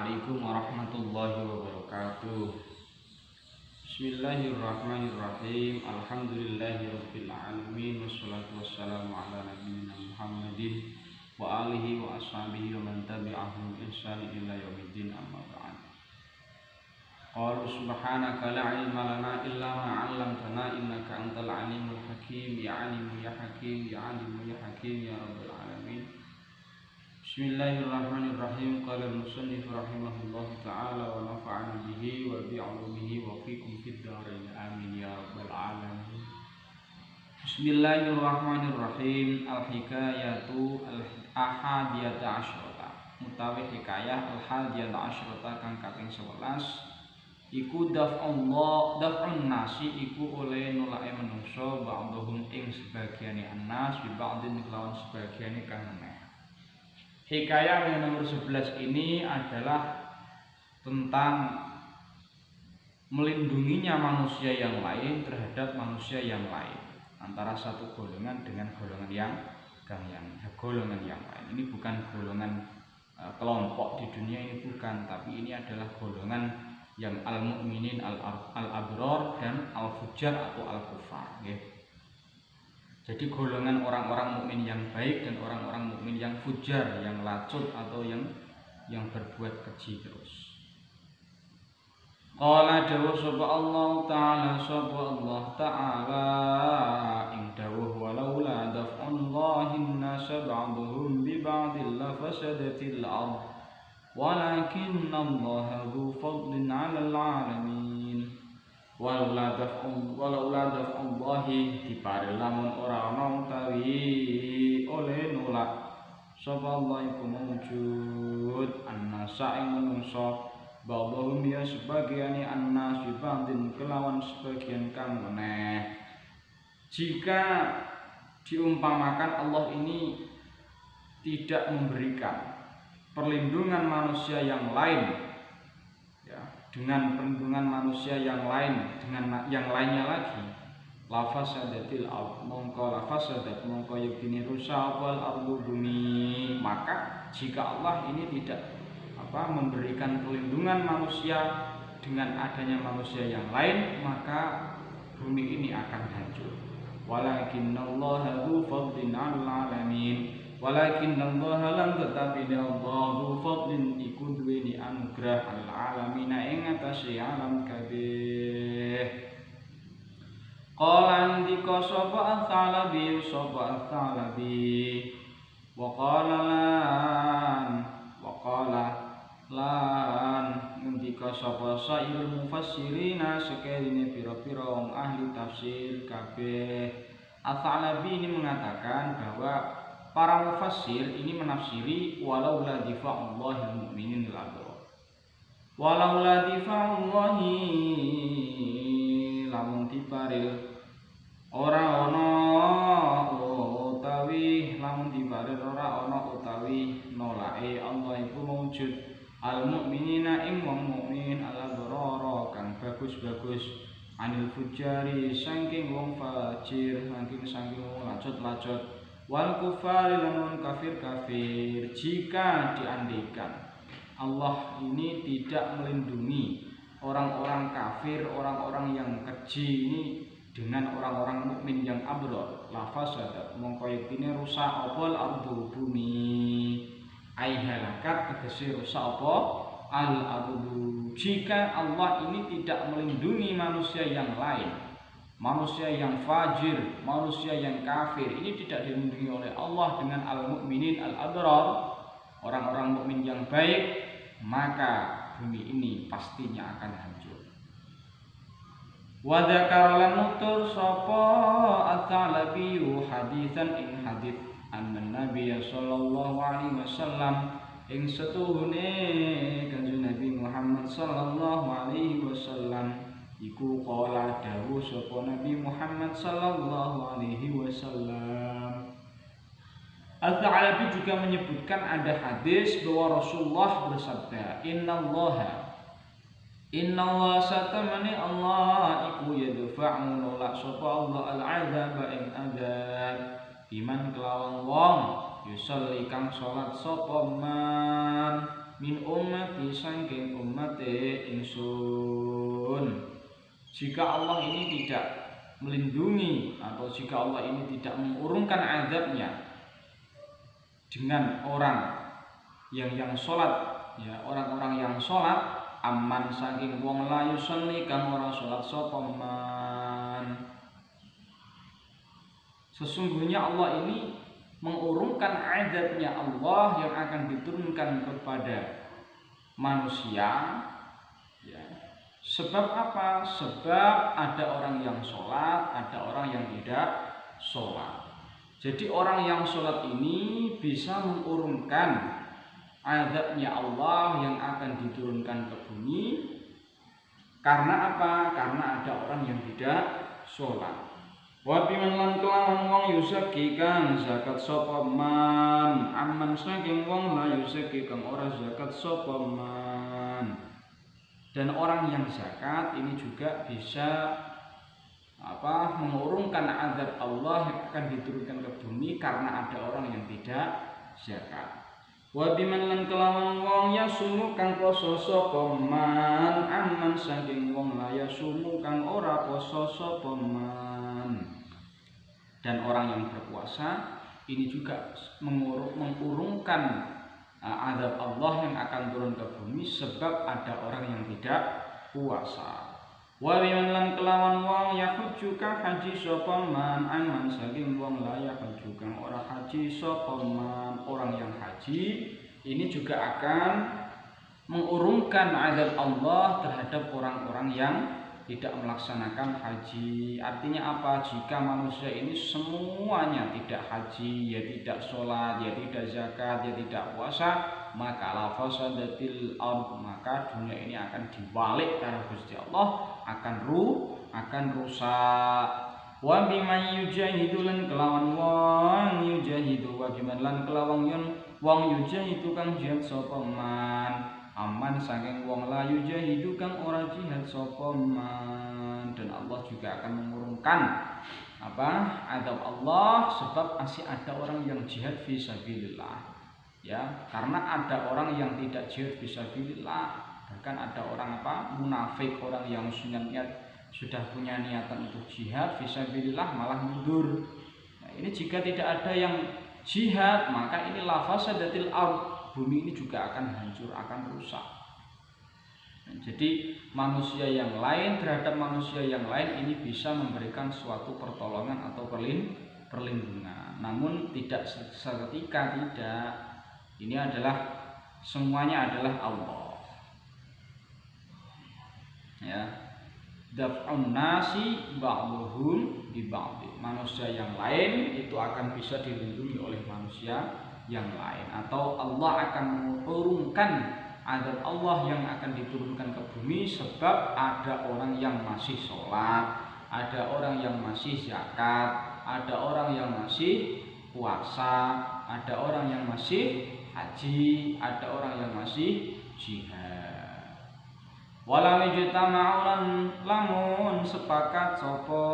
Assalamualaikum warahmatullahi wabarakatuh. Bismillahirrahmanirrahim. Alhamdulillahirabbil alamin wassalatu wassalamu ala nabiyyina Muhammadin wa alihi wa ashabihi wa man tabi'ahum bi ihsan ila yaumiddin, amma ba'd. Qala subhanaka la ilma lana illa ma 'allamtana innaka antal alimul hakim. Ya alimu ya hakim, ya alimu ya hakim, ya rabbal alamin. Bismillahirrahmanirrahim. Qala al-musannif rahimahullahu ta'ala wa nafa'ana bihi wa bi'ulumihi wa fikum fid dharain amin ya rabbal alamin. Bismillahirrahmanirrahim. Al-hikayatu al-ahadiyata asyrata, utawi hikayah al-hadiyata asyrata kang kaping 11 iku daf'un nasi iku oleh nolake manungsa ba'dhum ing sebagiane annas bi ba'dhin lawan sebagiane kang meneh. Hikayah yang nomor 11 ini adalah tentang melindunginya manusia yang lain terhadap manusia yang lain, antara satu golongan dengan golongan yang lain. Ini bukan golongan kelompok di dunia ini, bukan, tapi ini adalah golongan yang al-mu'minin al-abrar dan al-fujar atau al-kufar, okay? Jadi golongan orang-orang mukmin yang baik dan orang-orang mukmin yang fujar, yang lacut atau yang berbuat keji terus. Qala dawuh sapa Allah Ta'ala ing dawuh walaula daf'ullahin nas ba'dhum bi ba'dil la fasadatil ardh walakinnallaha dzu fadlin 'alal 'alamin. Walaula daf'ullahi dipare lamun ora ana utawi oleh nolak sapa Allah iku mawujud annasa ing manungsa ba'dhum ya sebagiane annas bibandin kelawan sebagian kang meneh. Jika diumpamakan Allah ini tidak memberikan perlindungan manusia yang lain dengan perlindungan manusia yang lain dengan yang lainnya lagi, lafasadatil ardh mongko yakini rusak wal ardu bumi. Maka jika Allah ini tidak memberikan perlindungan manusia dengan adanya manusia yang lain, maka bumi ini akan hancur. Walakinnallaha dzu fadlin 'alal 'alamin. Walakinnallaha lan tetapi Allah dzu fadlin iku duweni anugerah al alamin ing atase alam kabeh. Qala ndika sapa al-Thalabi wa qala lan ndika sapa sairul mufassirina sekeline pira-pira wong ahli tafsir kabeh. Al-Thalabi ini mengatakan bahwa para mufassir ini menafsiri walaula difa'ullahil mu'minin al-abrar. Walaula difa'ullahi lamun diparil ora ana utawi nolake Allah iku mawujud al-mu'minina ing wong mukmin al-abrar kang bagus-bagus anil fujari saking wong fajir saking wong lacut-lacut wal kufari lan kafir. Jika diandaikan Allah ini tidak melindungi orang-orang kafir, orang-orang yang keji ini dengan orang-orang mukmin yang abrar, lafasadat mongko yektine rusak apa al-ardu bumi, ai halakat tegese rusak apa al-ardu. Jika Allah ini tidak melindungi manusia yang lain, manusia yang fajir, manusia yang kafir, ini tidak dilindungi oleh Allah dengan al-mu'minin al-abrar, orang-orang mukmin yang baik, maka bumi ini pastinya akan hancur. Wa dzakara lan nutur sapa at-Thalabi hadisan ing hadits anna Nabi sallallahu alaihi wasallam ing setuhune Kanjeng Nabi Muhammad sallallahu alaihi wasallam iku qala dawuh sapa Nabi Muhammad sallallahu alaihi wasallam. Al-Thalabi juga menyebutkan ada hadis bahwa Rasulullah bersabda, Innallaha satamani Allah iku yadfa'u nolak sapa Allah al-'adzaba ing adzab iman kelawan wong yusolli kang salat sapa man min ummati saking ummate ingsun. Jika Allah ini tidak melindungi atau jika Allah ini tidak mengurungkan azabnya dengan orang yang sholat, ya orang-orang yang sholat, aman saking wong la yusolli kang ora sholat sapa man. Sesungguhnya Allah ini mengurungkan azabnya Allah yang akan diturunkan kepada manusia, ya. Sebab apa? Sebab ada orang yang sholat, ada orang yang tidak sholat. Jadi orang yang sholat ini bisa mengurungkan azabnya Allah yang akan diturunkan ke bumi. Karena apa? Karena ada orang yang tidak sholat. Wa biman lan kelawan wong yuzaki kang zakat sapa man, aman saking wong la yuzaki kang ora zakat sapa man. Dan orang yang zakat ini juga bisa mengurungkan azab Allah yang akan diturunkan ke bumi karena ada orang yang tidak zakat. Wa biman lan kelawan wong yasumu kang poso sapa man, aman saking wong la yasumu kang ora poso sapa man. Dan orang yang berpuasa ini juga mengurungkan azab Allah yang akan turun ke bumi sebab ada orang yang tidak puasa. Wa biman lan kelawan wong yahujju kang haji sapa man, aman saking wong la yahujju kang ora haji sapa man. Orang yang haji ini juga akan mengurungkan azab Allah terhadap orang-orang yang tidak melaksanakan haji. Artinya apa? Jika manusia ini semuanya tidak haji, ya tidak sholat, ya tidak zakat, ya tidak puasa, maka la fasadatil ardh, maka dunia ini akan dibalik karena Gusti Allah akan rusak. Wa biman yujahidu lan kelawan wong yujahidu, wa biman lan kelawan wong yujahidu kang jihad sapa man, aman saking wong la yujahidu kang ora jihad sapa man. Dan Allah juga akan mengurungkan azab Allah sebab masih ada orang yang jihad fisabilillah, ya. Karena ada orang yang tidak jihad fisabilillah, bahkan ada orang munafik, orang yang sudah punya niatan untuk jihad fisabilillah malah mundur. Nah, ini jika tidak ada yang jihad maka ini la fasadatil ardh, bumi ini juga akan hancur, akan rusak. Jadi manusia yang lain terhadap manusia yang lain ini bisa memberikan suatu pertolongan atau perlindungan. Namun tidak seketika, tidak. Ini adalah semuanya adalah Allah. Ya. Daf'un nasi ba'dhum bi ba'd. Manusia yang lain itu akan bisa dilindungi oleh manusia yang lain, atau Allah akan mengurungkan azab Allah yang akan diturunkan ke bumi sebab ada orang yang masih sholat, ada orang yang masih zakat, ada orang yang masih puasa, ada orang yang masih haji, ada orang yang masih jihad. Walau ijtama'u lamun sepakat sapa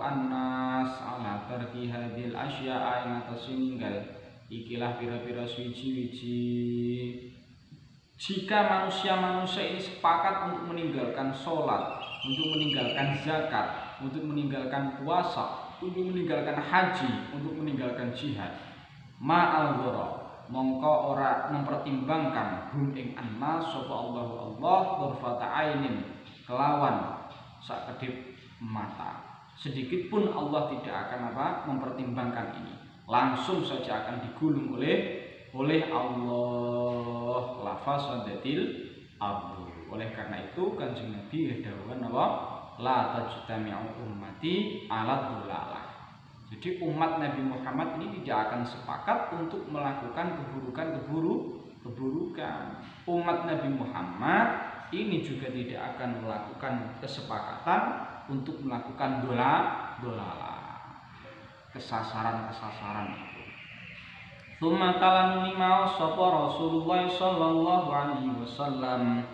annas ala tarki hadil asya'a ing atas ninggal ikilah pira-pira suci-suci. Jika manusia-manusia ini sepakat untuk meninggalkan sholat, untuk meninggalkan zakat, untuk meninggalkan puasa, untuk meninggalkan haji, untuk meninggalkan jihad, ma'al ghara, mongko ora mempertimbangkan hum ing annas sapa Allah dhurfata ainin, kelawan sakedip mata. Sedikit pun Allah tidak akan mempertimbangkan ini. Langsung saja akan digulung oleh Allah, lafazadatil ardh. Oleh karena itu Kanjeng Nabi dawuhan la tajtami'u ummati ala dhalalah. Jadi umat Nabi Muhammad ini tidak akan sepakat untuk melakukan keburukan. Umat Nabi Muhammad ini juga tidak akan melakukan kesepakatan untuk melakukan dolalah, kesasaran itu. Tsumma talan lima sapa Rasulullah sallallahu alaihi wasallam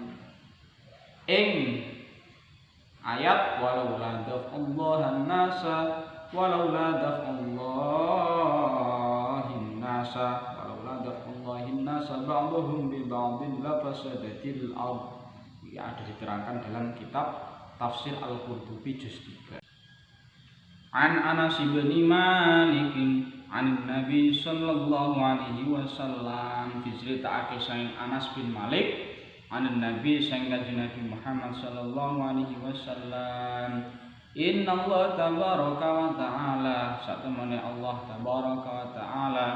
ing ayat walau la daf'ullahan nasa walau la daf'ullahin nasa nasa ba'dhum bi ba'dhin la fasadatil ardh. Ya, ada diterangkan dalam kitab Tafsir Al-Qurtubi juz 3. An Anas bin Malik an Nabi sallallahu alaihi wasallam, diceritaake saking Anas bin Malik an Nabi sang Kanjeng Nabi Muhammad sallallahu alaihi wasallam, inna Allah tabaraka wa ta'ala, satemene Allah tabaraka wa ta'ala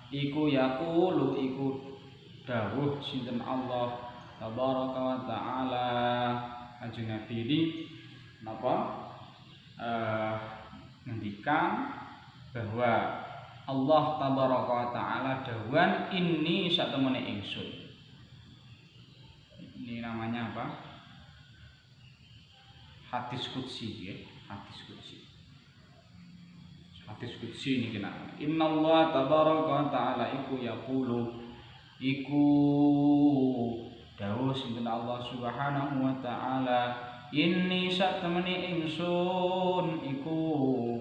iku yaqulu iku dawuh sinten Allah tabaraka wa ta'ala. Kanjeng Nabi ini napa ngendikan bahwa Allah tabaraka wa ta'ala dawuhan ini satemene ingsun. Ini namanya apa? Hadis qudsi ya, hadis qudsi. Hadis qudsi ini kenapa? Inna Allah tabaraka wa ta'ala iku yaqulu iku dawuh sinten Allah subhanahu wa ta'ala, inni satemene ingsun iku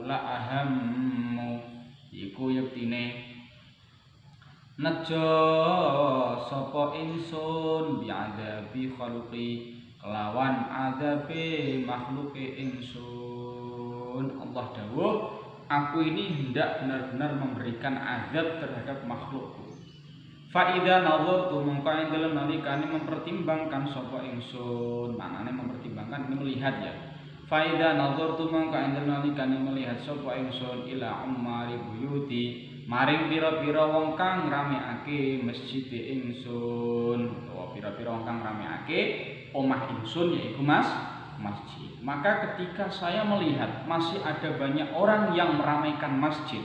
la ahammu iku yektine nejo sapa ingsun bi'adzabi khalqi kelawan adzabe makhluke ingsun. Allah dawuh, aku ini hendak benar-benar memberikan azab terhadap makhlukku. Fa idza nazartu mongko ing dalem nalikane mempertimbangkan sapa ingsun, maknane mempertimbangkan ini melihat ya. Fa idza nazartu mongko ing dalem nalikane melihat sapa ingsun ila ummari buyuti maring pira-pira wong kang ngramekake masjid ingsun, utawa pira-pira wong kang ngramekake omah ingsun yaiku masjid. Maka ketika saya melihat masih ada banyak orang yang meramaikan masjid,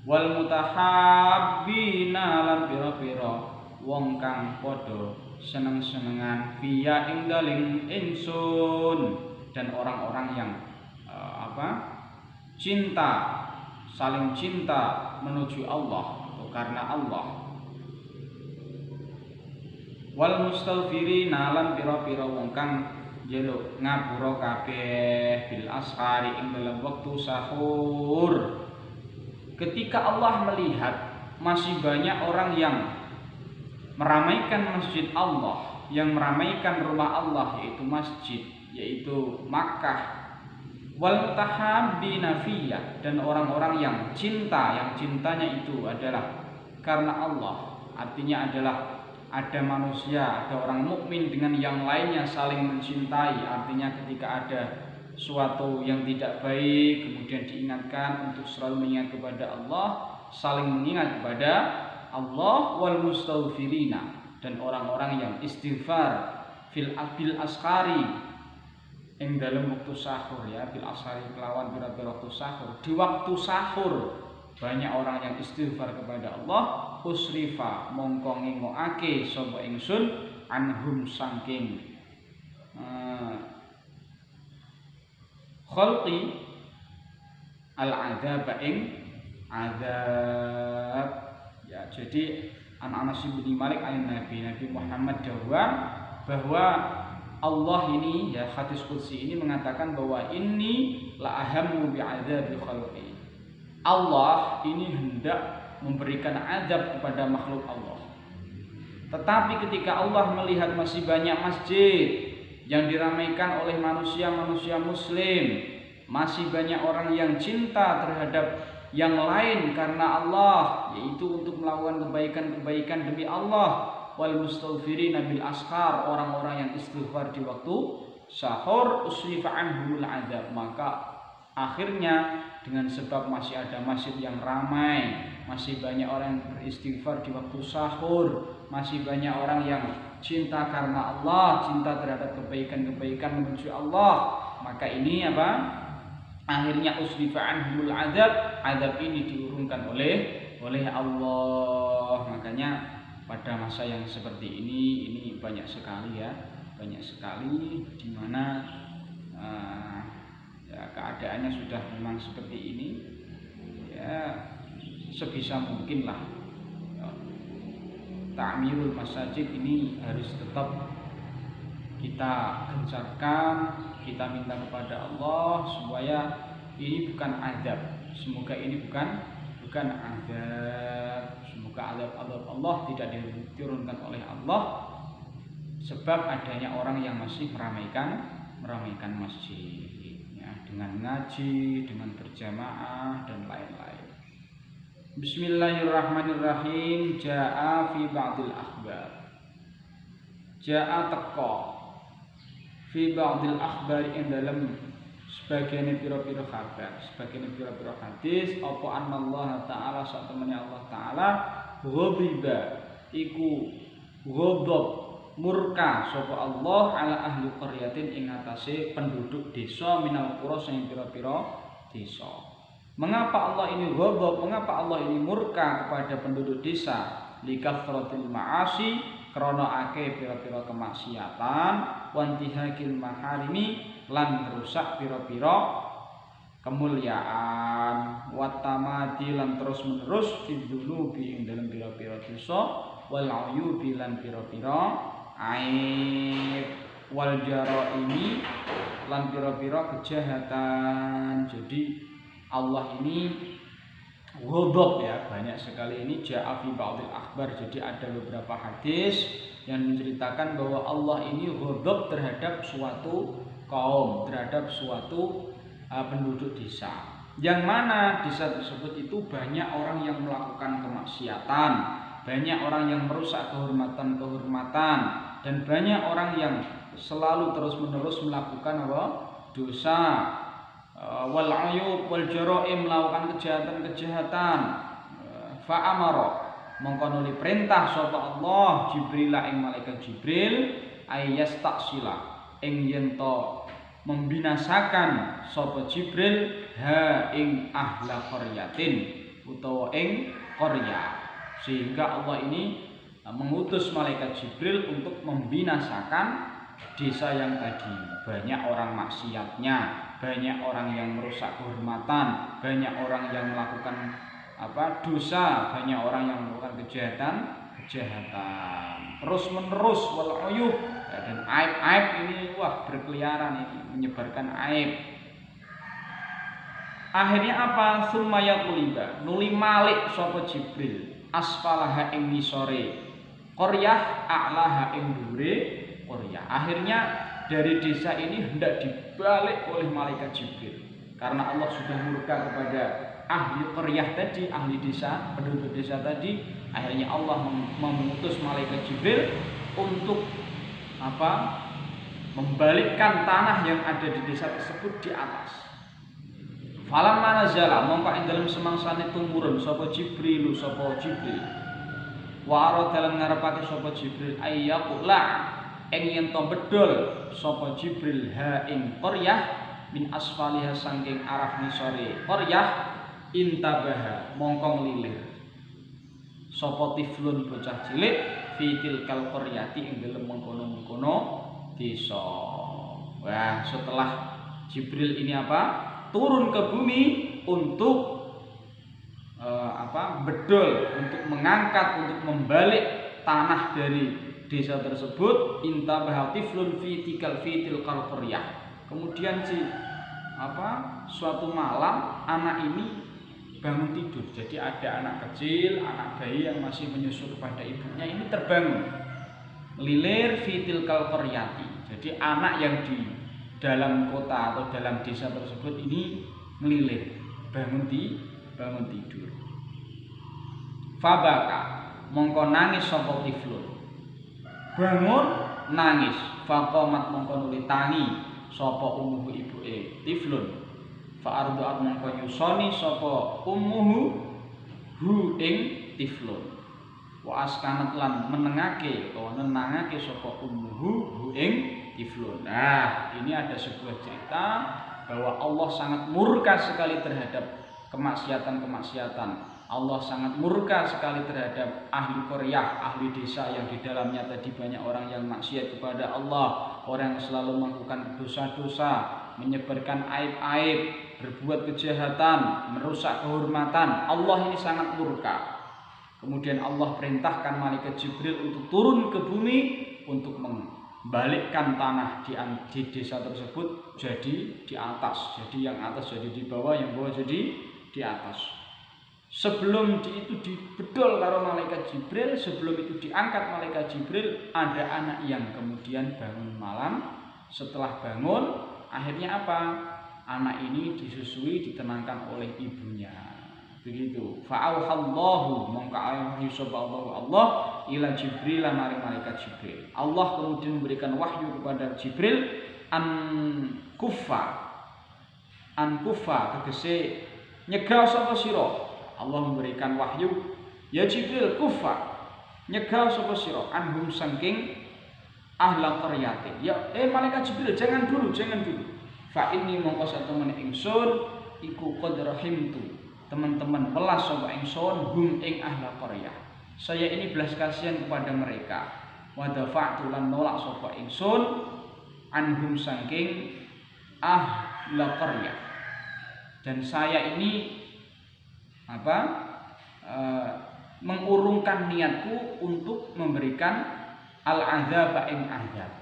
wal mutahabbina lan pira-pira wong kang padha seneng-senengan fiya ing dalem ingsun, dan orang-orang yang cinta, saling cinta menuju Allah atau karena Allah. Wal mustaghfirina lan pira-pira wong kang njaluk ngapura kabeh bil ashari ing dalam wektu sahur. Ketika Allah melihat masih banyak orang yang meramaikan masjid Allah, yang meramaikan rumah Allah yaitu masjid, yaitu Makkah, wal mutahabbina fiyya, dan orang-orang yang cinta, yang cintanya itu adalah karena Allah, artinya adalah ada manusia, ada orang mukmin dengan yang lainnya saling mencintai, artinya ketika ada suatu yang tidak baik kemudian diingatkan untuk selalu mengingat kepada Allah, saling mengingat kepada Allah. Wal mustaghfirina, dan orang-orang yang istighfar fil ashari ing dalam waktu sahur ya, bil ashari kelawan pira-pira waktu sahur. Di waktu sahur banyak orang yang istighfar kepada Allah. Usrifa mongko ngingokake sapa ingsun anhum saking khalqi al-adzab ing azab ya. Jadi Anas bin Malik Nabi Muhammad dawuh bahwa Allah ini ya, hadis qudsi ini mengatakan bahwa ini la ahammu bi'adzabi khalqi. Allah ini hendak memberikan azab kepada makhluk Allah. Tetapi ketika Allah melihat masih banyak masjid yang diramaikan oleh manusia-manusia muslim, masih banyak orang yang cinta terhadap yang lain karena Allah, yaitu untuk melakukan kebaikan-kebaikan demi Allah. Wal mustaghfirina bil ashar, orang-orang yang istighfar di waktu sahur. Usrifa anhumul adzab, maka akhirnya dengan sebab masih ada masjid yang ramai, masih banyak orang yang beristighfar di waktu sahur, masih banyak orang yang cinta karena Allah, cinta terhadap kebaikan-kebaikan menuju Allah, maka ini apa? Akhirnya usrifa anhumul adzab, azab ini diurunkan oleh Allah. Makanya pada masa yang seperti ini banyak sekali ya, banyak sekali di mana ya, keadaannya sudah memang seperti ini ya. Sebisa mungkin lah ta'mirul masajid ini harus tetap kita gencarkan, kita minta kepada Allah supaya ini bukan azab, semoga ini bukan bukan azab. Semoga azab Allah tidak diturunkan oleh Allah sebab adanya orang yang masih meramaikan masjid ya, dengan ngaji, dengan berjamaah dan lain-lain. Bismillahirrahmanirrahim. Ja'a fi ba'dil akhbar. Ja'a teko fi ba'dil akhbar ing dalam sebagian pira-pira kabar, sebagian pira-pira hadis apa anallaha taala sak temene Allah taala ghadiba iku ghadab murka sapa Allah ala ahli qaryatin ing atase penduduk desa minal qura sing pira-pira desa. Mengapa Allah ini ghadab, mengapa Allah ini murka kepada penduduk desa? Likathratil ma'asi, krana akeh pira-pira kemaksiatan, wantihakil maharimi lan rusak pira-pira kemuliaan, watamadi lan terus menerus fidzunubi ing dalam pira-pira dosa, wal ayubi lan pira-pira aib, wal jaraimi lan pira-pira kejahatan. Jadi Allah ini ghadab ya, banyak sekali ini ja'a fi ba'dil akhbar. Jadi ada beberapa hadis yang menceritakan bahwa Allah ini ghadab terhadap suatu kaum, terhadap suatu penduduk desa. Yang mana desa tersebut itu banyak orang yang melakukan kemaksiatan, banyak orang yang merusak kehormatan, dan banyak orang yang selalu terus-menerus melakukan dosa, wal ayub wal jaraim, melakukan kejahatan. Fa amara mongko nuli perintah sapa Allah Jibril ing malaikat Jibril ayastaksila ing yen to membinasakan sapa Jibril ha ing ahla qaryatin utawa ing qarya. Sehingga Allah ini mengutus malaikat Jibril untuk membinasakan desa yang tadi. Banyak orang maksiatnya, banyak orang yang merusak kehormatan, banyak orang yang melakukan dosa, banyak orang yang melakukan kejahatan terus menerus, wal uyub, dan aib ini berkeliaran, ini menyebarkan aib. Akhirnya apa? Sumaya kuliba nuli malik sapa Jibril asfalaha ing ngisore qaryah a'laha ing dhuwure qaryah. Akhirnya dari desa ini hendak dibalik oleh malaikat Jibril karena Allah sudah murka kepada ahli qaryah tadi, ahli desa, penduduk desa tadi. Akhirnya Allah mengutus malaikat Jibril untuk membalikkan tanah yang ada di desa tersebut di atas. Falamma nazala mongko ing dalem semangsane tumurun sapa Jibril wa ara dalam ngarepake sapa Jibril ayyaqula ing yen to bedol sapa Jibril ha ing qaryah min asfaliha saking arah nisore qaryah intabaha mongko nglilir sapa tiflun bocah cilik fitil kal qaryati ing dalem mengkono-mengkono desa. Wah, setelah Jibril ini turun ke bumi untuk bedol, untuk mengangkat, untuk membalik tanah dari desa tersebut. Intabaha tiflun fitil kal qaryah. Kemudian suatu malam anak ini bangun tidur. Jadi ada anak kecil, anak bayi yang masih menyusu kepada ibunya ini terbangun, lilir fitil kal qaryati. Jadi anak yang di dalam kota atau dalam desa tersebut ini melilir, bangun tidur. Fabaka mongko nangis sapa tiflun, bangun nangis. Faqamat mongko nuli tangi sapa umuhu ibuke tiflun. Fa ardu'at mongko nyusoni sapa umuhu hu ing tiflun. Wa askanat lan menengake utawa nenangake sapa umuhu hu ing tiflun. Nah, ini ada sebuah cerita bahwa Allah sangat murka sekali terhadap kemaksiatan. Allah sangat murka sekali terhadap ahli qaryah, ahli desa yang di dalamnya tadi banyak orang yang maksiat kepada Allah, orang yang selalu melakukan dosa-dosa, menyebarkan aib-aib, berbuat kejahatan, merusak kehormatan. Allah ini sangat murka. Kemudian Allah perintahkan malaikat Jibril untuk turun ke bumi untuk membalikkan tanah di desa tersebut jadi di atas. Jadi yang atas jadi di bawah, yang bawah jadi di atas. Sebelum itu dibedol karo malaikat Jibril, sebelum itu diangkat malaikat Jibril, ada anak yang kemudian bangun malam. Setelah bangun, akhirnya apa? Anak ini disusui, ditenangkan oleh ibunya. Begitu. Fa'auhallahu mongko wahyu sapa Allah ila Jibril maring malaikat Jibril. Allah kemudian memberikan wahyu kepada Jibril an kufa tegese nyegah sapa sira. Allah memberikan wahyu, ya Jibril kufa nyegah sapa sira anhum saking ahla qaryatin. Ya malaikat Jibril jangan dulu. Fa inni mongko satemene ingsun iku qad rahimtu. Teman-teman welas sapa ingsun hum ing ahla qaryah. Saya ini belas kasihan kepada mereka. Wa dafa'tu lan nolak sapa ingsun anhum saking ahla qaryah. Dan saya ini mengurungkan niatku untuk memberikan al-azab ing azab,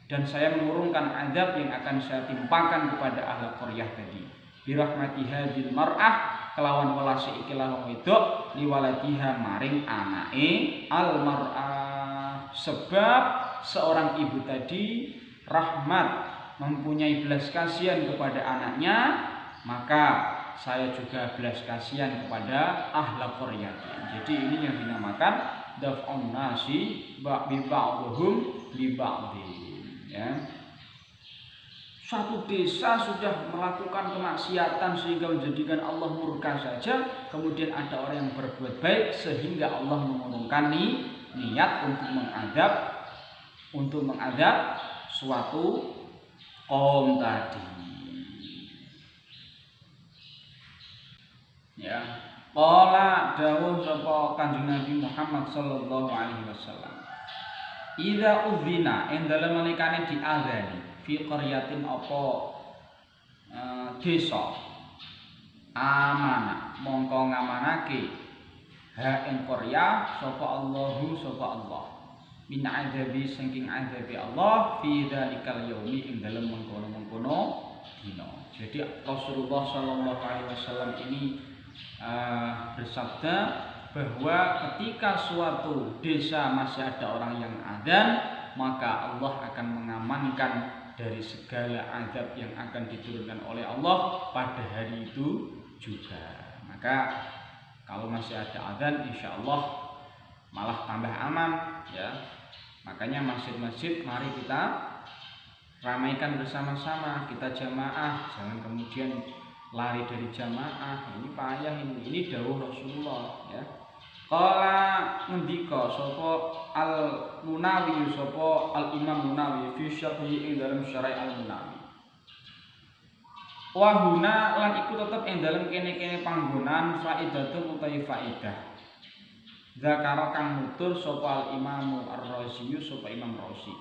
dan saya mengurungkan azab yang akan saya timpakan kepada ahli qaryah tadi. Birahmati hadil mar'ah kelawan welase iki wong wedok liwaladiha maring anake al mar'ah, sebab seorang ibu tadi rahmat mempunyai belas kasihan kepada anaknya, maka saya juga belas kasihan kepada ahli qaryah. Jadi ini yang dinamakan daf'un nasi bi ba'dhum li ba'dhin, ya. Satu desa sudah melakukan kemaksiatan sehingga menjadikan Allah murka saja, kemudian ada orang yang berbuat baik sehingga Allah mengurungkan niat untuk mengadab suatu kaum tadi. Ya, qala dawuh sapa Kanjeng Nabi Muhammad sallallahu alaihi wasallam. Idza udzina ing dalem nalikane diadzani fi qaryatin apa desa amana mongko ngamanake ha ing qaryah sapa Allahu sapa Allah min adzabi saking adzabi Allah fi dzalikal yaumi ing dalem mengkono-mengkono dina. Jadi Rasulullah sallallahu alaihi wasallam ini bersabda bahwa ketika suatu desa masih ada orang yang adzan, maka Allah akan mengamankan dari segala azab yang akan diturunkan oleh Allah pada hari itu juga. Maka kalau masih ada adzan, insya Allah malah tambah aman, ya. Makanya masjid-masjid mari kita ramaikan bersama-sama, kita jamaah, jangan kemudian lari dari jamaah. Ini payah ini dawuh Rasulullah, ya. Qala ngendika sapa Al-Munawi sapa Al-Imam Munawi fi syarhi ing dalam syarah Al-Munawi. Wa huna lan iku tetep ing dalam kene-kene panggonan faidatun utawi faidah. Zakara kang nutur sapa Al-Imam Ar-Razi sapa Imam Razi.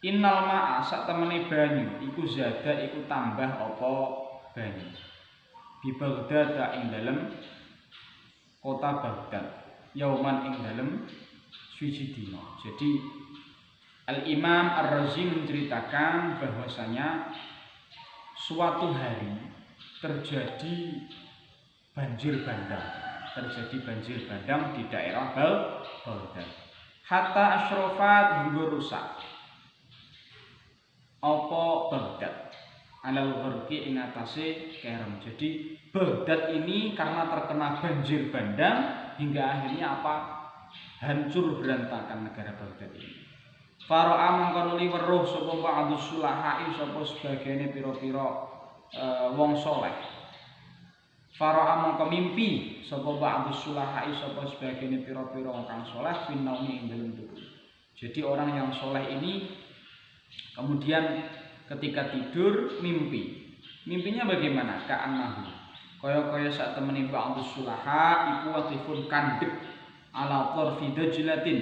Innal ma'a sak temene banyu iku zada iku tambah apa banyu. Bi Baghdad ing dalem kota Baghdad yauman ing dalem suci dina. Jadi Al-Imam Ar-Razi menceritakan bahwasanya suatu hari terjadi banjir bandang di daerah Baghdad. Hatta asyrafat hingga rusak apa Baghdad alal gharqi ing atase kerem. Jadi Baghdad ini karena terkena banjir bandang hingga akhirnya apa? Hancur berantakan negara Baghdad ini. Fara'a mangko nuli weruh sapa ba'dus sulahai sapa sebagiane pira-pira wong saleh. Fara'a mangko mimpi sapa ba'dus sulahai sapa sebagiane pira-pira wong kang saleh finauni ing dalem turu. Jadi orang yang saleh ini kemudian ketika tidur mimpi. Mimpinya bagaimana? Ka'annahu kaya sak temene ba'dus sulaha iku watifun kandhek ala tarfi dajlatin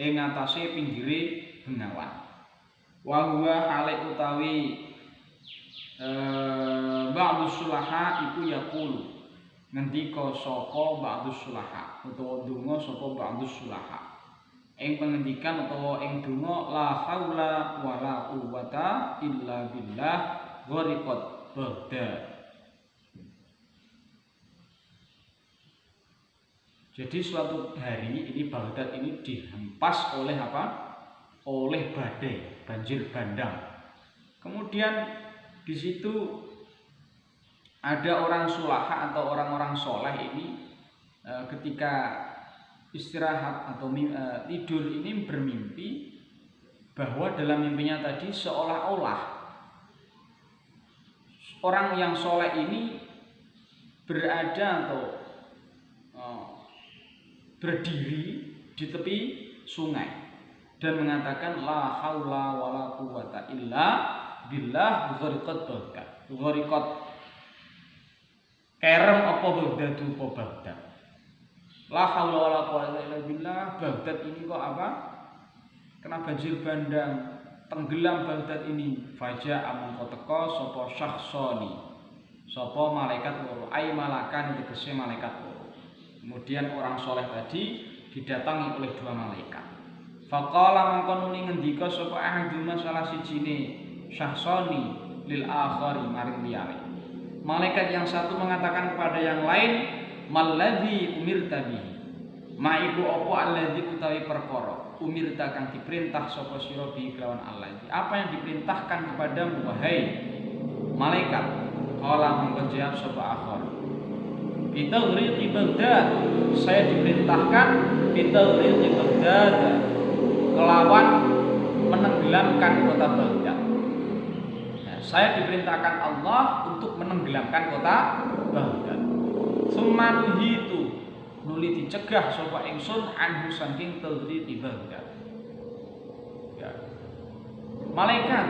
ing atase pinggire bengawan. Wa huwa hale utawi ba'dus sulaha iku yaqulu ngendika saka ba'dus sulaha utawa donga saka ba'dus sulaha ing pengendikan utawa ing donga la haula wala quwata illa billah ghariqat Baghdad. Jadi suatu hari ini Baghdad ini dihempas oleh apa? Oleh badai, banjir bandang. Kemudian di situ ada orang sulaha atau orang-orang soleh ini ketika istirahat atau tidur ini bermimpi bahwa dalam mimpinya tadi seolah-olah orang yang soleh ini berada atau berdiri di tepi sungai dan mengatakan la haula wala quwata illa billah ghariqat Baghdad. Ghariqat kerem apa Baghdad apa Baghdad. La haula wala quwata illa billah, Baghdad ini kok apa? Kena banjir bandang, tenggelam Baghdad ini. Faja amangka teka sapa syakhsoni. Sapa malaikat loro, ai malakan tegese malaikat loro. Kemudian orang soleh tadi didatangi oleh dua malaikat. Faqala mangko nuli ngendika sapa ahaduma salah sijine syakhsoni lil akhari maring liyane. Malaikat yang satu mengatakan kepada yang lain, malladzi umirta bihi, maiku apa alladzi utawi perkara umirta kang diperintah sapa sira bi kelawan alladzi, apa yang diperintahkan kepadamu wahai malaikat. Qala mangko jawab sapa akhar, bitaghriqi Baghdad, saya diperintahkan bitaghriqi Baghdad, kelawan menenggelamkan kota Baghdad. Saya diperintahkan Allah untuk menenggelamkan kota Baghdad. Sumanuhi itu nuli dicegah sapa ingsun anhu saking tadriqi Baghdad. Ya. Malaikat,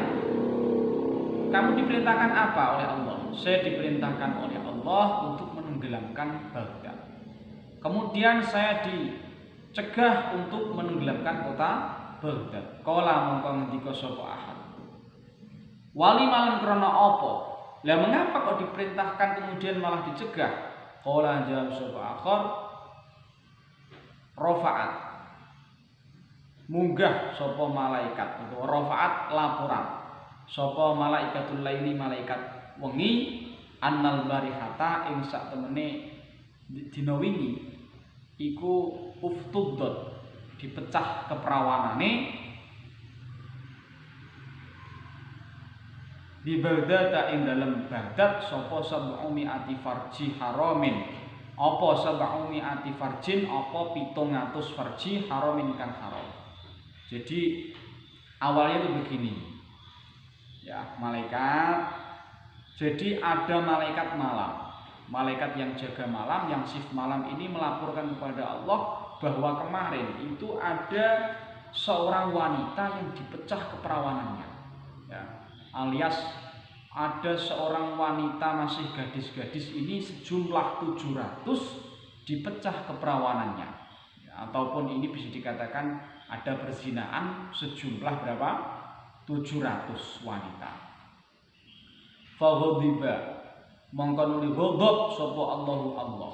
kamu diperintahkan apa oleh Allah? Saya diperintahkan oleh Allah untuk menenggelamkan Baghdad. Kemudian saya dicegah untuk menenggelamkan kota Baghdad. Qala mongko ngendika sapa ahad, wali malam krana apa? Lah mengapa kok diperintahkan kemudian malah dicegah? Qala jawab sapa akhar, rafa'at, munggah sapa malaikat atau rafa'at laporan sapa malaikatul laili, malaikat wengi, annal barihata ing sak temene dina wingi iku uftuddot dipecah keperawanane di Baghdad ing dalem Baghdad sapa sab'umi ati farji haramin, apa sab'umi ati farjin, apa 700 farji haramin kang haram. Jadi awalnya itu begini ya, malaikat, jadi ada malaikat malam, malaikat yang jaga malam, yang shift malam ini melaporkan kepada Allah bahwa kemarin itu ada seorang wanita yang dipecah keperawanannya ya, alias ada seorang wanita masih gadis-gadis ini sejumlah 700 dipecah keperawanannya ya, ataupun ini bisa dikatakan ada perzinaan sejumlah berapa? 700 wanita. Faghadiba mongko nuli ghadab sapa Allahu Allah.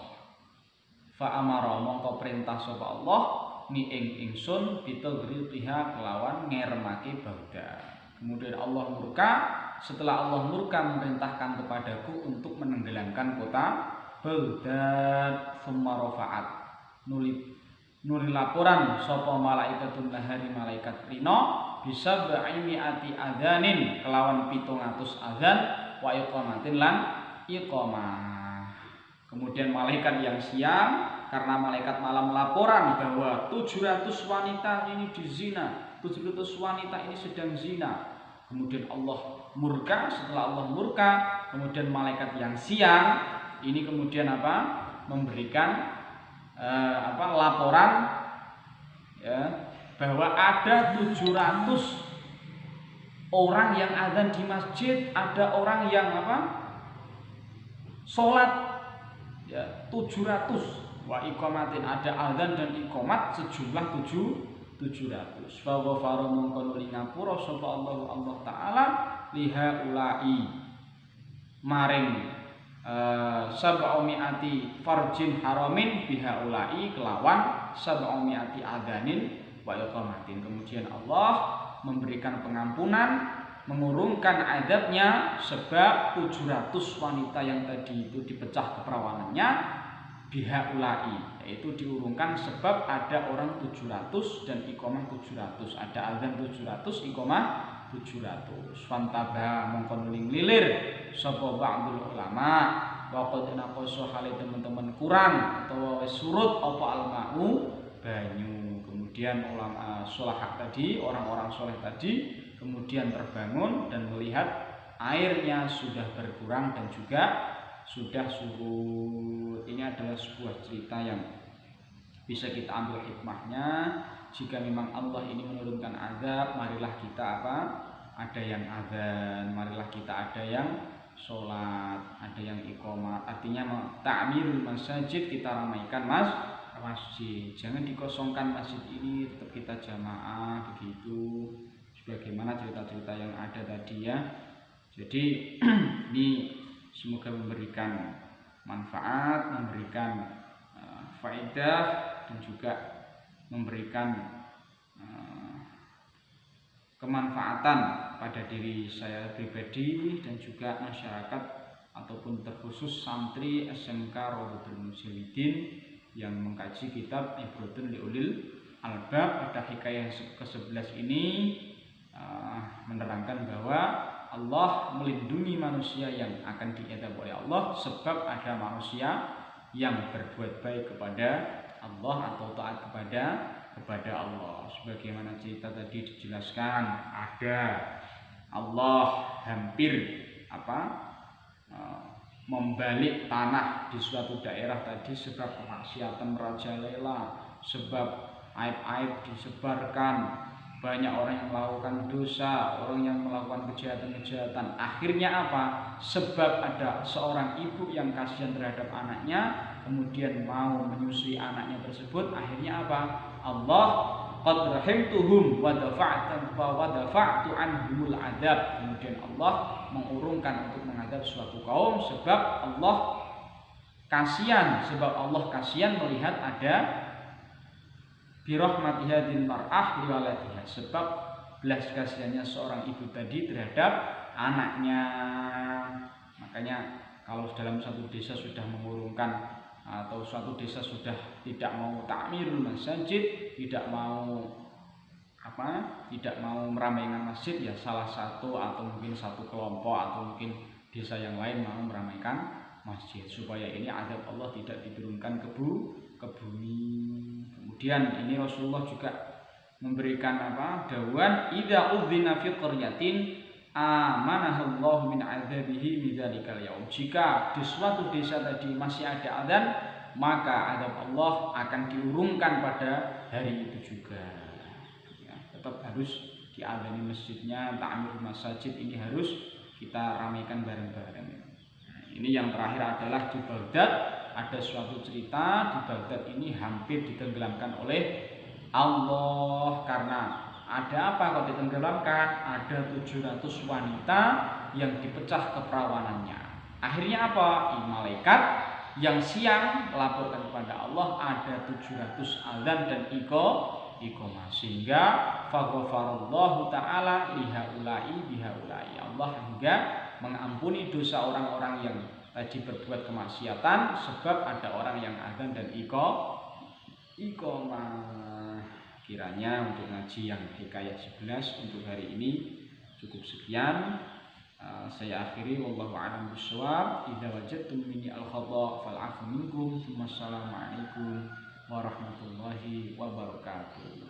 Fa amara mongko perintah sapa Allah ni ing ingsun bitagriqiha kelawan ngeremake Baghdad. Kemudian Allah murka, setelah Allah murka memerintahkan kepadaku untuk menenggelamkan kota Baghdad. Summa rafa'at nuri laporan sapa malaikatun nahari, malaikat rino, bisa ba'imiati adzanin kelawan 700 azan wa iqamatin lan iqamah. Kemudian malaikat yang siang, karena malaikat malam laporan bahwa 700 wanita ini dizina, 700 wanita ini sedang zina. Kemudian Allah murka, setelah Allah murka, kemudian malaikat yang siang ini kemudian apa? Memberikan laporan ya, bahwa ada 700 orang yang azan di masjid, ada orang yang sholat ya, 700 wa iqamatin, ada azan dan iqamat sejumlah 700. Fa ghafara mongko nuli ngapura sapa Allah taala liha ulai maring sab'umi'ati farjin haramin biha ulai kelawan sab'umi'ati adzanin wa iqamatin. Kemudian Allah memberikan pengampunan, mengurungkan azabnya sebab 700 wanita yang tadi itu dipecah keperawanannya bihaulai, yaitu diurungkan sebab ada orang 700 dan iqamah 700, ada azan 700, iqamah 700. Fantaba mongkon lilir sapa ba'dul ulama wa qad naqasa hale teman-teman kurang atau wis surut apa almau banyu. Kemudian ulama sholahak tadi, orang-orang soleh tadi kemudian terbangun dan melihat airnya sudah berkurang dan juga sudah surut. Ini adalah sebuah cerita yang bisa kita ambil hikmahnya. Jika memang Allah ini menurunkan azab, marilah kita apa? Ada yang azan, marilah kita ada yang sholat, ada yang iqamah. Artinya ta'mirul masjid, kita ramaikan masjid. Jangan dikosongkan masjid ini, tetap kita jamaah begitu. Sebagaimana cerita-cerita yang ada tadi ya. Jadi ini semoga memberikan manfaat, memberikan faedah dan juga memberikan kemanfaatan pada diri saya pribadi dan juga masyarakat ataupun terkhusus santri SMK Rodotul Mujahidin yang mengkaji kitab Ibratun Liulil Albab. Pada hikayah ke-11 ini menerangkan bahwa Allah melindungi manusia yang akan diadab oleh Allah sebab ada manusia yang berbuat baik kepada Allah atau taat kepada Allah. Sebagaimana cerita tadi dijelaskan, ada Allah hampir membalik tanah di suatu daerah tadi sebab kemaksiatan merajalela, sebab aib-aib disebarkan, banyak orang yang melakukan dosa, orang yang melakukan kejahatan-kejahatan. Akhirnya apa? Sebab ada seorang ibu yang kasihan terhadap anaknya, kemudian mau menyusui anaknya tersebut. Akhirnya apa? Allah qad rahimtuhum wa dafa'tu anhumul adab. Kemudian Allah mengurungkan untuk mengadab suatu kaum sebab Allah kasihan, melihat ada birahmatiha din mar'ah liwaladiha, sebab belas kasihannya seorang ibu tadi terhadap anaknya. Makanya kalau dalam satu desa sudah mengurungkan atau suatu desa sudah tidak mau ta'mirul masjid, tidak mau meramaikan masjid, ya salah satu atau mungkin satu kelompok atau mungkin desa yang lain mau meramaikan masjid supaya ini azab Allah tidak diturunkan ke bumi. Kemudian ini Rasulullah juga memberikan dawuhan idza udzina fi qaryatin amanahallahu min adzabihi midzalikal yaum. Jika di suatu desa tadi masih ada adzan, maka azab Allah akan diurungkan pada hari itu juga. Ya, tetap harus diadzani masjidnya, ta'mir masjid ini harus kita ramaikan bareng-bareng. Nah, ini yang terakhir adalah di Baghdad. Ada suatu cerita di Baghdad ini hampir ditenggelamkan oleh Allah. Karena ada apa kok ditenggelamkan? Ada 700 wanita yang dipecah keperawanannya. Akhirnya apa? Malaikat yang siang melaporkan kepada Allah ada 700 azan dan iqamah, sehingga faghfarallahu ta'ala lihaulai bihaulai. Allah hingga mengampuni dosa orang-orang yang tadi berbuat kemaksiatan sebab ada orang yang azan dan iqamah. Kiranya untuk ngaji yang hikayah 11 untuk hari ini cukup sekian. Saya akhiri, wallahu a'lam bishawab. Idza wajadtum minni al-khata' fal 'afu minkum. Wassalamualaikum warahmatullahi wabarakatuh.